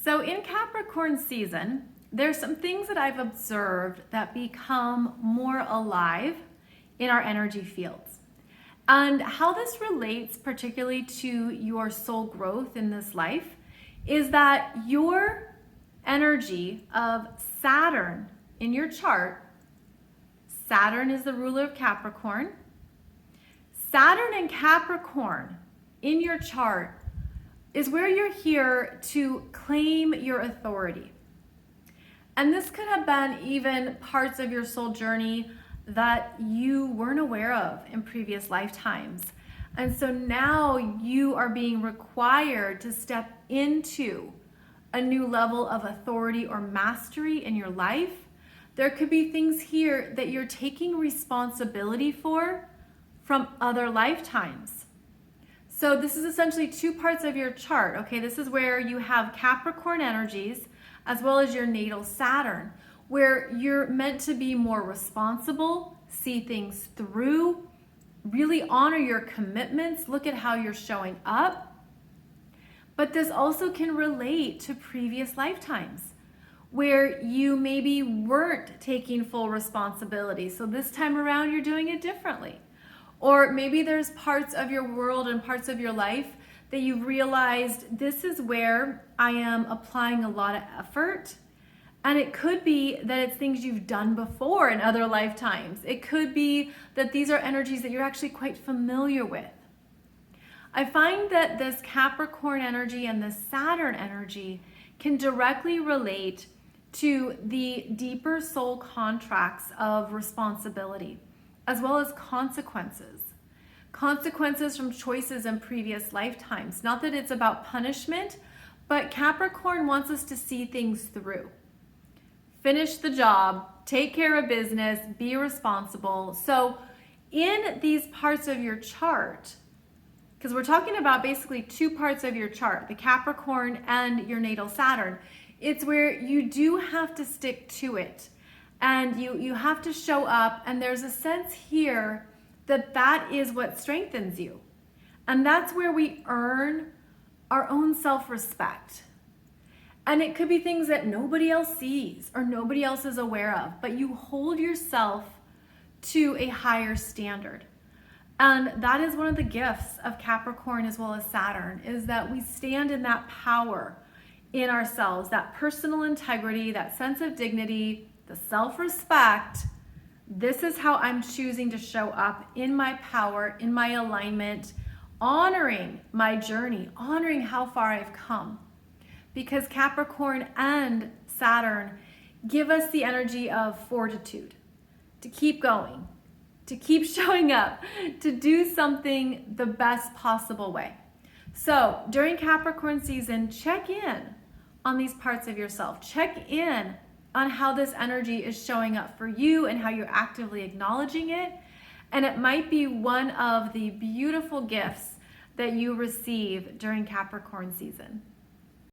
So in Capricorn season, there's some things that I've observed that become more alive in our energy fields. And how this relates particularly to your soul growth in this life is that your energy of Saturn in your chart, Saturn is the ruler of Capricorn. Saturn and Capricorn in your chart is where you're here to claim your authority. And this could have been even parts of your soul journey that you weren't aware of in previous lifetimes. And so now you are being required to step into a new level of authority or mastery in your life. There could be things here that you're taking responsibility for from other lifetimes. So this is essentially two parts of your chart, okay? This is where you have Capricorn energies as well as your natal Saturn, where you're meant to be more responsible, see things through, really honor your commitments, look at how you're showing up. But this also can relate to previous lifetimes where you maybe weren't taking full responsibility. So this time around, you're doing it differently. Or maybe there's parts of your world and parts of your life that you've realized this is where I am applying a lot of effort. And it could be that it's things you've done before in other lifetimes. It could be that these are energies that you're actually quite familiar with. I find that this Capricorn energy and this Saturn energy can directly relate to the deeper soul contracts of responsibility, as well as consequences. Consequences from choices in previous lifetimes. Not that it's about punishment, but Capricorn wants us to see things through. Finish the job, take care of business, be responsible. So in these parts of your chart, because we're talking about basically two parts of your chart, the Capricorn and your natal Saturn, it's where you do have to stick to it. And you have to show up, and there's a sense here that that is what strengthens you. And that's where we earn our own self-respect. And it could be things that nobody else sees or nobody else is aware of, but you hold yourself to a higher standard. And that is one of the gifts of Capricorn as well as Saturn, is that we stand in that power in ourselves, that personal integrity, that sense of dignity, the self-respect. This is how I'm choosing to show up in my power, in my alignment, honoring my journey, honoring how far I've come. Because Capricorn and Saturn give us the energy of fortitude, to keep going, to keep showing up, to do something the best possible way. So during Capricorn season, check in on these parts of yourself. Check in on how this energy is showing up for you and how you're actively acknowledging it. And it might be one of the beautiful gifts that you receive during Capricorn season.